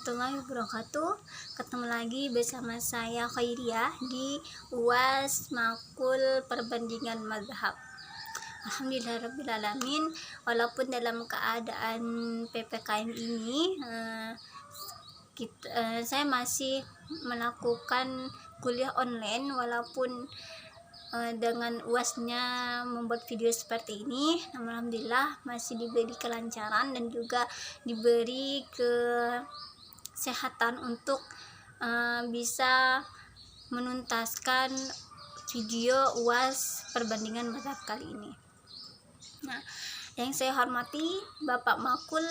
warahmatullahi wabarakatuh. Ketemu lagi bersama saya Khairiyah di UAS Makul Perbandingan Mazhab. Alhamdulillahirrabbilalamin. Walaupun dalam keadaan PPKM ini saya masih melakukan kuliah online, walaupun dengan UASnya membuat video seperti ini, namun alhamdulillah masih diberi kelancaran dan juga diberi kesehatan untuk bisa menuntaskan video UAS perbandingan mazhab kali ini. Nah, yang saya hormati Bapak Makul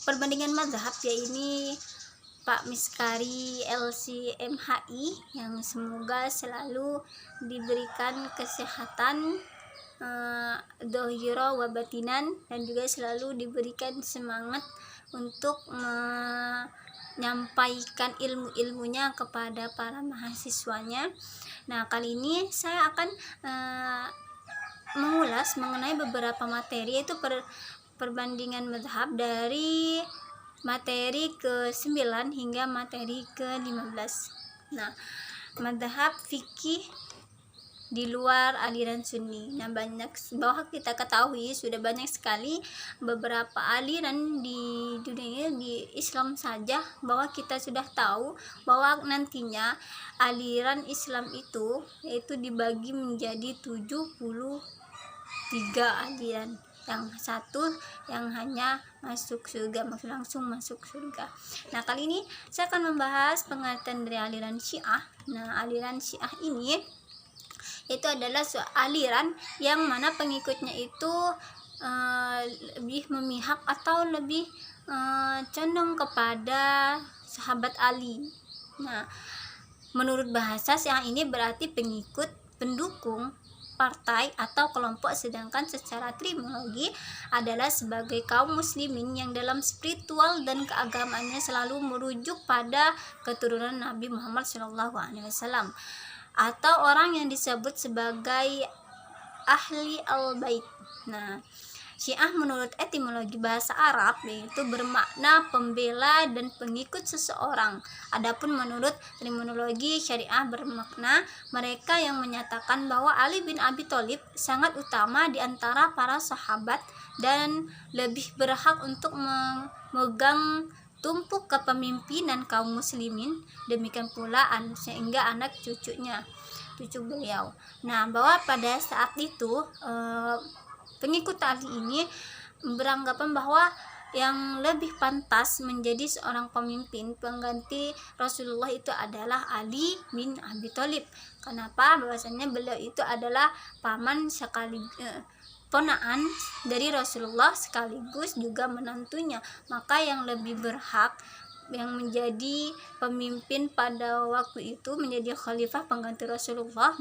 perbandingan mazhab, yaitu Pak Miskari LCMHI, yang semoga selalu diberikan kesehatan dohiro wa batinan, dan juga selalu diberikan semangat untuk menyampaikan ilmu-ilmunya kepada para mahasiswanya. Nah, kali ini saya akan mengulas mengenai beberapa materi, yaitu perbandingan mazhab dari materi ke-9 hingga materi ke-15. Nah, mazhab fikih di luar aliran Sunni. Nah, bahwa kita ketahui sudah banyak sekali beberapa aliran di dunia, di Islam saja, bahwa kita sudah tahu bahwa nantinya aliran Islam itu dibagi menjadi 73 aliran. Yang satu yang hanya masuk surga, langsung masuk surga. Nah, kali ini saya akan membahas pengertian dari aliran Syiah. Nah, aliran Syiah ini itu adalah aliran yang mana pengikutnya itu lebih memihak atau lebih condong kepada sahabat Ali. Nah, menurut bahasa Syiah ini berarti pengikut, pendukung partai atau kelompok, sedangkan secara terminologi adalah sebagai kaum muslimin yang dalam spiritual dan keagamaannya selalu merujuk pada keturunan Nabi Muhammad SAW, atau orang yang disebut sebagai ahli al-bait. Nah, Syiah menurut etimologi bahasa Arab yaitu bermakna pembela dan pengikut seseorang. Adapun menurut terminologi syariah bermakna mereka yang menyatakan bahwa Ali bin Abi Thalib sangat utama di antara para sahabat dan lebih berhak untuk memegang tumpuk kepemimpinan kaum muslimin, demikian pula sehingga anak cucu beliau. Nah, bahwa pada saat itu pengikut Ali ini beranggapan bahwa yang lebih pantas menjadi seorang pemimpin pengganti Rasulullah itu adalah Ali bin Abi Thalib. Kenapa? Bahwasanya beliau itu adalah paman ponaan dari Rasulullah sekaligus juga menantunya. Maka yang lebih berhak yang menjadi pemimpin pada waktu itu, menjadi khalifah pengganti Rasulullah,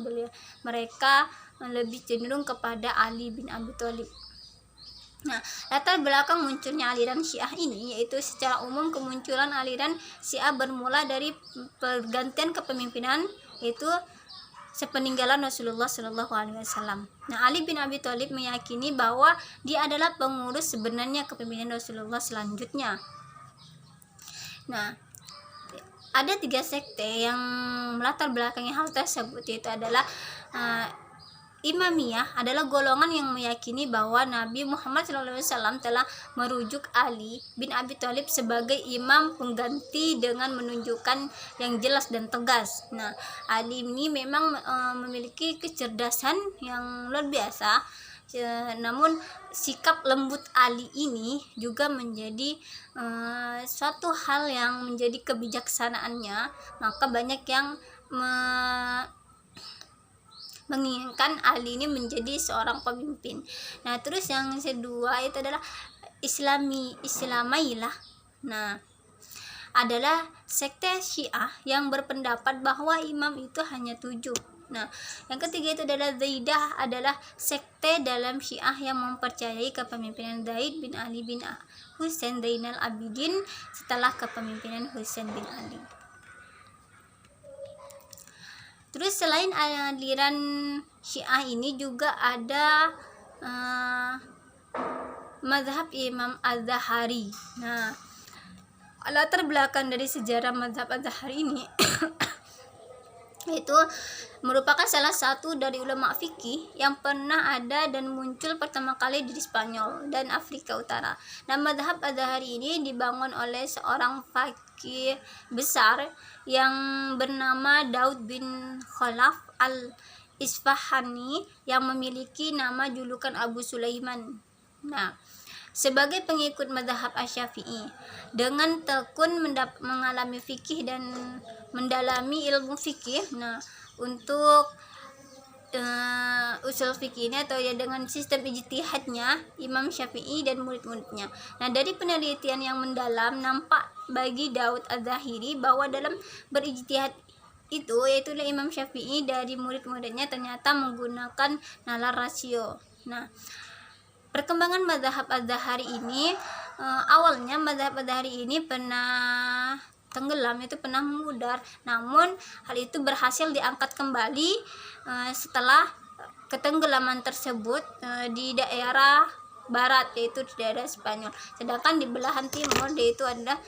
mereka lebih cenderung kepada Ali bin Abi Thalib. Nah, latar belakang munculnya aliran Syiah ini yaitu secara umum kemunculan aliran Syiah bermula dari pergantian kepemimpinan, yaitu sepeninggalan Rasulullah SAW. Nah, Ali bin Abi Thalib meyakini bahwa dia adalah pengurus sebenarnya kepemimpinan Rasulullah selanjutnya. Nah, ada 3 sekte yang melatar belakangi hal tersebut, yaitu adalah Imamiyah adalah golongan yang meyakini bahwa Nabi Muhammad SAW telah merujuk Ali bin Abi Thalib sebagai imam pengganti dengan menunjukkan yang jelas dan tegas. Nah, Ali ini memang memiliki kecerdasan yang luar biasa, namun sikap lembut Ali ini juga menjadi suatu hal yang menjadi kebijaksanaannya. Maka banyak yang menginginkan Ali ini menjadi seorang pemimpin. Nah, terus yang kedua itu adalah Islamailah. Nah, adalah sekte Syiah yang berpendapat bahwa imam itu hanya 7. Nah, yang ketiga itu adalah Zaidah, adalah sekte dalam Syiah yang mempercayai kepemimpinan Zaid bin Ali bin Husain Zainal Abidin setelah kepemimpinan Husain bin Ali. Terus selain aliran Syiah ini juga ada mazhab Imam Az-Zahari. Nah, latar belakang dari sejarah mazhab Az-Zahari ini itu merupakan salah satu dari ulama fikih yang pernah ada dan muncul pertama kali di Spanyol dan Afrika Utara. Nah, mazhab Az-Zahari ini dibangun oleh seorang fakih besar yang bernama Daud bin Khalaf al-Isfahani yang memiliki nama julukan Abu Sulaiman. Nah, sebagai pengikut mazhab Asy-Syafi'i, dengan tekun mengalami fikih dan mendalami ilmu fikih. Nah, untuk usul fikih ini atau ya dengan sistem ijtihadnya Imam Syafi'i dan murid-muridnya. Nah, dari penelitian yang mendalam nampak bagi Daud Az-Zahiri bahwa dalam berijtihad itu, yaitu Imam Syafi'i dari murid-muridnya ternyata menggunakan nalar rasio. Nah, perkembangan mazhab Az-Zahari ini awalnya mazhab Az-Zahari ini pernah tenggelam, itu pernah memudar, namun hal itu berhasil diangkat kembali setelah ketenggelaman tersebut di daerah barat, yaitu di daerah Spanyol, sedangkan di belahan timur yaitu adalah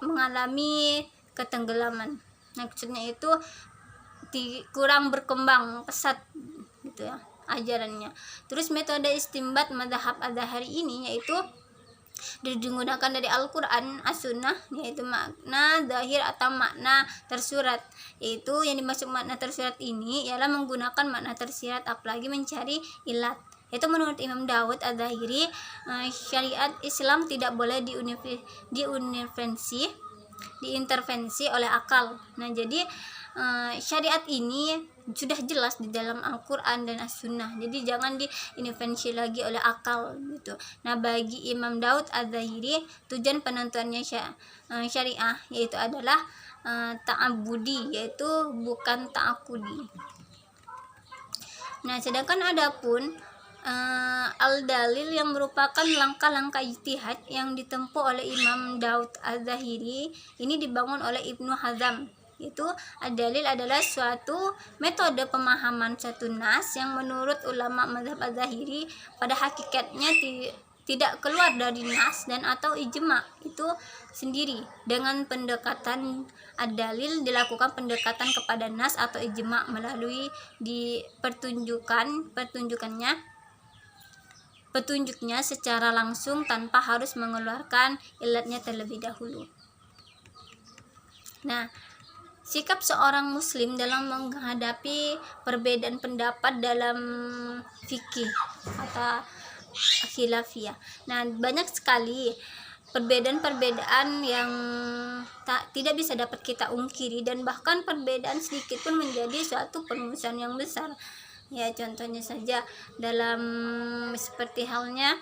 mengalami ketenggelaman. Nah, maksudnya itu kurang berkembang pesat gitu ya ajarannya. Terus metode istinbat mazhab Az-Zahari ini yaitu digunakan dari Al-Quran, As-Sunnah, yaitu makna zahir atau makna tersurat. Yaitu yang dimaksud makna tersurat ini ialah menggunakan makna tersirat, apalagi mencari ilat. Itu menurut Imam Daud Az-Zahiri, syariat Islam tidak boleh diintervensi oleh akal. Nah, jadi syariat ini sudah jelas di dalam Al-Quran dan As-Sunnah, jadi jangan diintervensi lagi oleh akal gitu. Nah, bagi Imam Daud Az-Zahiri, tujuan penentuannya syariah yaitu adalah ta'abudi, yaitu bukan ta'akudi. Nah, sedangkan adapun al-dalil yang merupakan langkah-langkah ijtihad yang ditempuh oleh Imam Daud Az-Zahiri ini dibangun oleh Ibnu Hazm. Itu ad-dalil adalah suatu metode pemahaman satu nas yang menurut ulama mazhab Az-Zahiri pada hakikatnya tidak keluar dari nas dan atau ijma itu sendiri. Dengan pendekatan ad-dalil dilakukan pendekatan kepada nas atau ijma melalui petunjuknya secara langsung tanpa harus mengeluarkan ilatnya terlebih dahulu. Nah, sikap seorang muslim dalam menghadapi perbedaan pendapat dalam fikih atau khilafiyah. Nah, banyak sekali perbedaan-perbedaan yang tidak bisa dapat kita ungkiri, dan bahkan perbedaan sedikit pun menjadi suatu permusuhan yang besar. Ya, contohnya saja dalam seperti halnya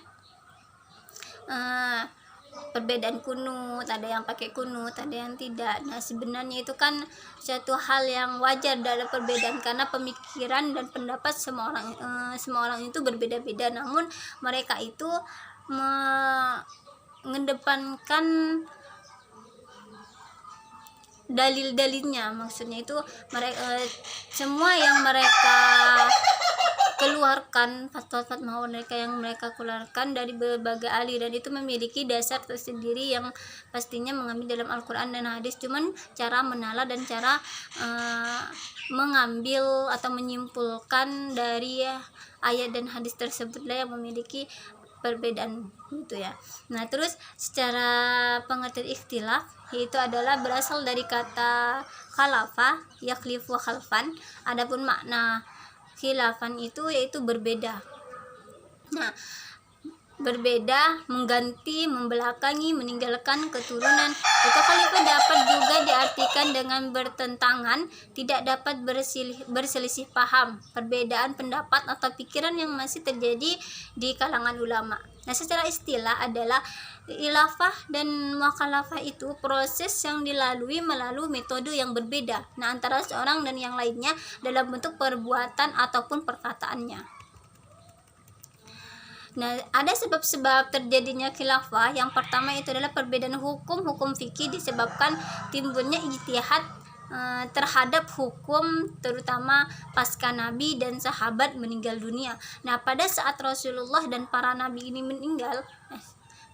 perbedaan kunut, ada yang pakai kunut, ada yang tidak. Nah, sebenarnya itu kan suatu hal yang wajar dalam perbedaan, karena pemikiran dan pendapat semua orang itu berbeda-beda, namun mereka itu mengedepankan dalil-dalilnya. Maksudnya itu mereka semua yang mereka keluarkan, fatwa-fatwa mereka yang mereka keluarkan dari berbagai aliran itu memiliki dasar tersendiri yang pastinya mengambil dalam Al-Quran dan hadis. Cuman cara menalar dan cara mengambil atau menyimpulkan dari ayat dan hadis tersebutlah yang memiliki perbedaan gitu ya. Nah, terus secara pengertian ikhtilaf yaitu adalah berasal dari kata khalafa, yakhlifu khalfan. Adapun makna khilafan itu yaitu berbeda. Nah, berbeda, mengganti, membelakangi, meninggalkan keturunan. Itu khalifah dapat juga diartikan dengan bertentangan, tidak dapat berselisih paham, perbedaan pendapat atau pikiran yang masih terjadi di kalangan ulama. Nah, secara istilah adalah khilafah dan mukhalafah itu proses yang dilalui melalui metode yang berbeda, nah, antara seorang dan yang lainnya dalam bentuk perbuatan ataupun perkataannya. Nah, ada sebab-sebab terjadinya khilafah. Yang pertama itu adalah perbedaan hukum fikih disebabkan timbulnya ijtihad terhadap hukum, terutama pasca Nabi dan sahabat meninggal dunia. Nah, pada saat Rasulullah dan para Nabi ini meninggal,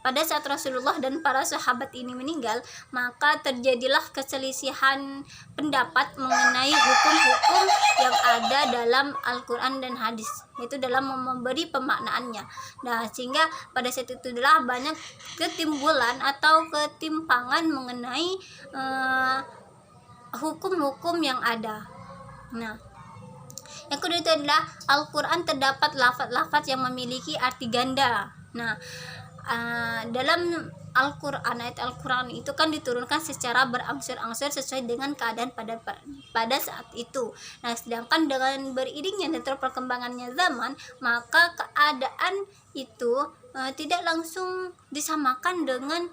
pada saat Rasulullah dan para sahabat ini meninggal, maka terjadilah keselisihan pendapat mengenai hukum-hukum yang ada dalam Al-Quran dan hadis, itu dalam memberi pemaknaannya. Nah, sehingga pada saat itu adalah banyak ketimbulan atau ketimpangan mengenai hukum-hukum yang ada. Nah, yang kedua itu adalah Al-Quran terdapat lafaz-lafaz yang memiliki arti ganda. Nah, dalam Al-Quran, ayat Al-Quran itu kan diturunkan secara berangsur-angsur sesuai dengan keadaan pada saat itu. Nah, sedangkan dengan beriringnya dan perkembangannya zaman, maka keadaan itu tidak langsung disamakan dengan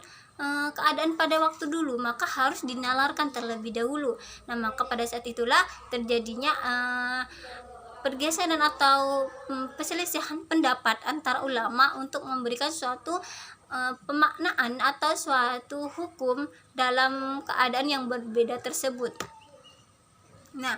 keadaan pada waktu dulu, maka harus dinalarkan terlebih dahulu. Nah, maka pada saat itulah terjadinya pergeseran atau perselisihan pendapat antara ulama untuk memberikan suatu pemaknaan atau suatu hukum dalam keadaan yang berbeda tersebut. Nah,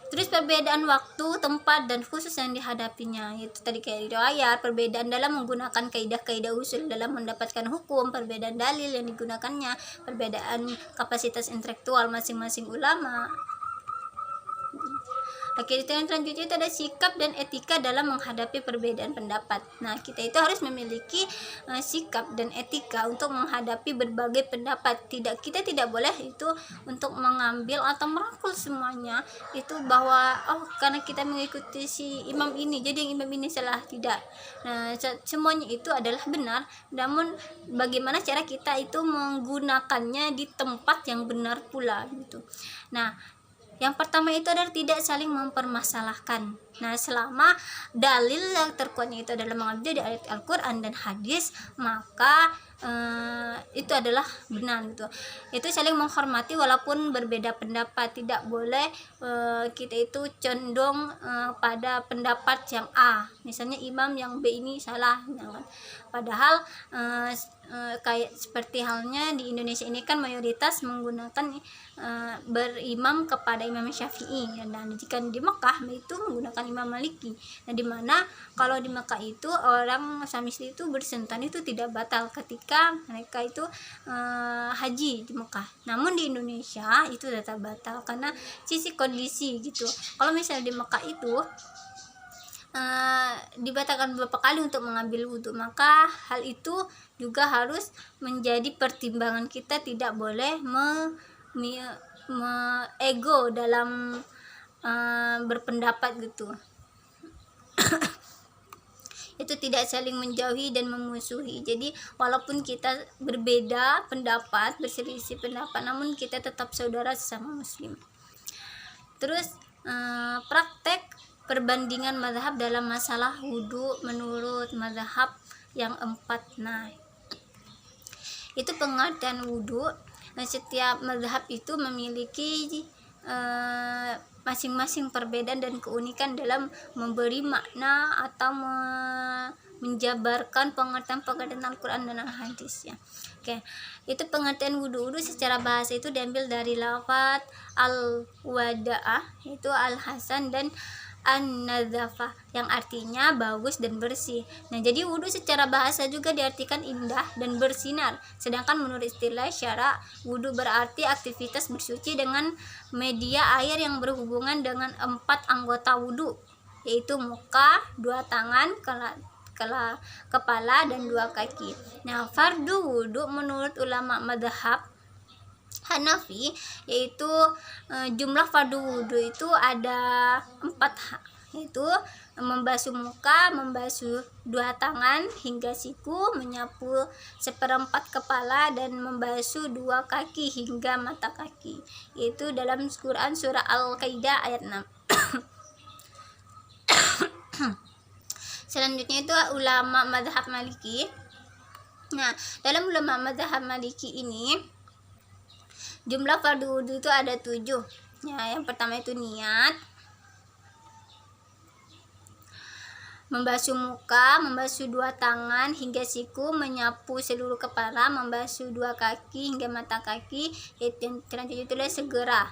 terus perbedaan waktu, tempat, dan khusus yang dihadapinya, itu tadi kayak riwayat, perbedaan dalam menggunakan kaidah-kaidah usul dalam mendapatkan hukum, perbedaan dalil yang digunakannya, perbedaan kapasitas intelektual masing-masing ulama. Oke, itu yang selanjutnya itu ada sikap dan etika dalam menghadapi perbedaan pendapat. Nah, kita itu harus memiliki sikap dan etika untuk menghadapi berbagai pendapat. Kita tidak boleh itu untuk mengambil atau merangkul semuanya itu bahwa karena kita mengikuti si imam ini jadi yang imam ini salah, tidak. Nah, semuanya itu adalah benar, namun bagaimana cara kita itu menggunakannya di tempat yang benar pula gitu. Nah, yang pertama itu adalah tidak saling mempermasalahkan. Nah, selama dalil yang terkuatnya itu adalah mengambil dari ayat Al-Quran dan hadis, maka itu adalah benar gitu. Itu saling menghormati walaupun berbeda pendapat. Tidak boleh kita itu condong pada pendapat yang A, misalnya imam yang B ini salah, jangan. Padahal kayak seperti halnya di Indonesia ini kan mayoritas menggunakan berimam kepada Imam Syafi'i. Dan jika di Mekah itu menggunakan Imam Maliki. Nah, dimana kalau di Mekah itu orang suami istri itu bersentuhan itu tidak batal ketika mereka itu haji di Mekah. Namun di Indonesia itu tetap batal karena sisi kondisi gitu. Kalau misalnya di Mekah itu dibatalkan beberapa kali untuk mengambil wudhu, maka hal itu juga harus menjadi pertimbangan kita. Tidak boleh ego dalam berpendapat gitu. Itu tidak saling menjauhi dan memusuhi. Jadi walaupun kita berbeda pendapat, berselisih pendapat, namun kita tetap saudara sesama muslim. Terus praktek perbandingan mazhab dalam masalah wudhu menurut mazhab yang 4. Nah, itu pengertian wudhu. Nah, setiap mazhab itu memiliki masing-masing perbedaan dan keunikan dalam memberi makna atau menjabarkan pengertian Al-Quran dan Al-Hadis ya. Oke, itu pengertian wudhu secara bahasa itu diambil dari lafaz al-wada'ah, itu al-hasan dan an-nadzafah yang artinya bagus dan bersih. Nah, jadi wudhu secara bahasa juga diartikan indah dan bersinar. Sedangkan menurut istilah syara, wudhu berarti aktivitas bersuci dengan media air yang berhubungan dengan 4 anggota wudhu, yaitu muka, 2 tangan, kepala, dan 2 kaki. Nah, fardu wudhu menurut ulama madhab Hanafi yaitu jumlah fardu wudhu itu ada 4, yaitu membasuh muka, membasuh 2 tangan hingga siku, menyapu 1/4 kepala, dan membasuh 2 kaki hingga mata kaki. Itu dalam Quran surah Al-Qaidah ayat 6. Selanjutnya itu ulama mazhab Maliki. Nah, dalam ulama mazhab Maliki ini jumlah fardu wudhu itu ada 7. Ya, yang pertama itu niat, membasuh muka, membasuh 2 tangan hingga siku, menyapu seluruh kepala, membasuh 2 kaki hingga mata kaki. Yang selanjutnya itu adalah segera.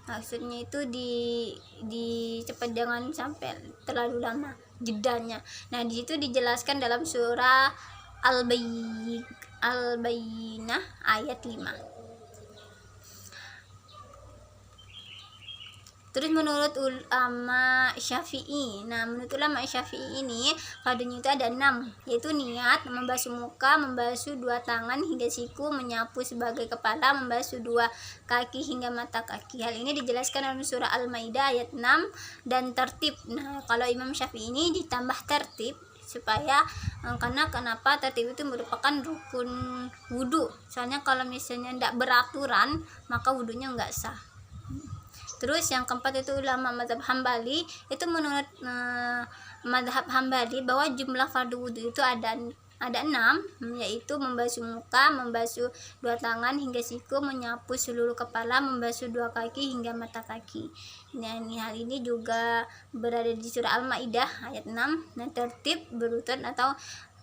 Maksudnya itu di cepat, jangan sampai terlalu lama jedanya. Nah, di situ dijelaskan dalam surah Al-Bayyinah ayat 5. Terus menurut ulama Syafi'i, menurut ulama Syafi'i ini fardunya itu ada 6, yaitu niat, membasuh muka, membasuh 2 tangan hingga siku, menyapu sebagai kepala, membasuh 2 kaki hingga mata kaki. Hal ini dijelaskan dalam surah Al-Maidah ayat 6 dan tertib. Nah, kalau Imam Syafi'i ini ditambah tertib supaya karena kenapa tertib itu merupakan rukun wudhu. Soalnya kalau misalnya tidak beraturan maka wudhunya enggak sah. Terus yang keempat itu ulama mazhab Hambali, itu menurut mazhab Hambali bahwa jumlah fardu wudhu itu ada 6, yaitu membasuh muka, membasuh 2 tangan hingga siku, menyapu seluruh kepala, membasuh 2 kaki hingga mata kaki. Nah, hal ini juga berada di surah Al-Maidah ayat 6. Nah, tertib berurutan atau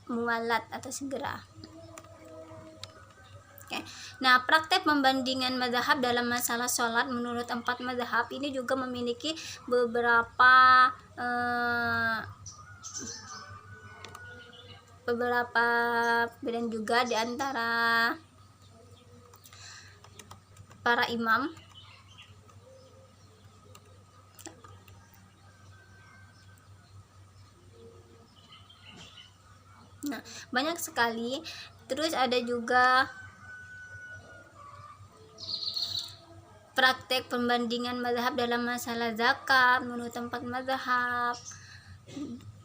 mualat atau segera. Oke. Nah, praktek pembandingan mazhab dalam masalah sholat menurut 4 mazhab ini juga memiliki beberapa perbedaan juga di antara para imam. Nah, banyak sekali. Terus ada juga praktek pembandingan mazhab dalam masalah zakat menurut 4 mazhab.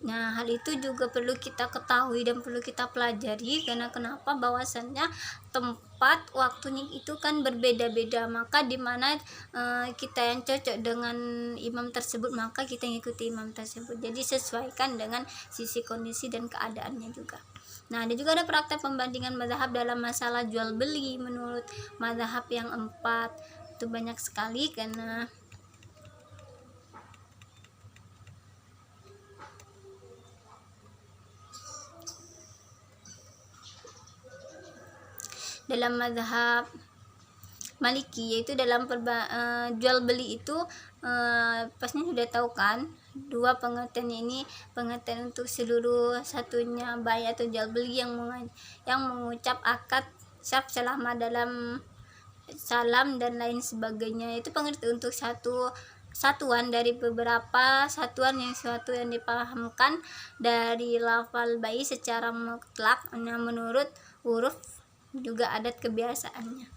Nah, hal itu juga perlu kita ketahui dan perlu kita pelajari, karena kenapa bahwasannya tempat waktunya itu kan berbeda-beda, maka dimana kita yang cocok dengan imam tersebut maka kita ngikuti imam tersebut. Jadi sesuaikan dengan sisi kondisi dan keadaannya juga. Nah, ada juga ada praktek pembandingan mazhab dalam masalah jual beli menurut mazhab yang 4. Itu banyak sekali karena dalam mazhab Maliki, yaitu dalam jual beli itu pasnya sudah tahu kan, 2 pengertian ini, pengertian untuk seluruh satunya bai atau jual beli yang mengucap akad syaf selama dalam salam dan lain sebagainya. Itu pengertian untuk satuan dari beberapa satuan yang suatu yang dipahamkan dari lafal bai secara mutlak. Nah, menurut huruf juga adat kebiasaannya.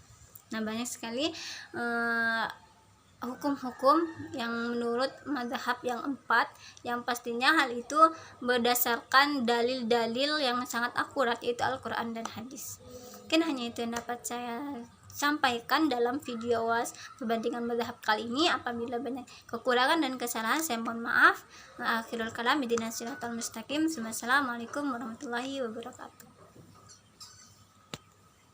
Nah, banyak sekali hukum-hukum yang menurut mazhab yang 4, yang pastinya hal itu berdasarkan dalil-dalil yang sangat akurat, yaitu Al-Quran dan hadis. Mungkin hanya itu yang dapat saya sampaikan dalam video was perbandingan mazhab kali ini. Apabila banyak kekurangan dan kesalahan saya mohon maaf. Akhirul kalam, ihdinas siratal mustaqim. Wassalamualaikum warahmatullahi wabarakatuh.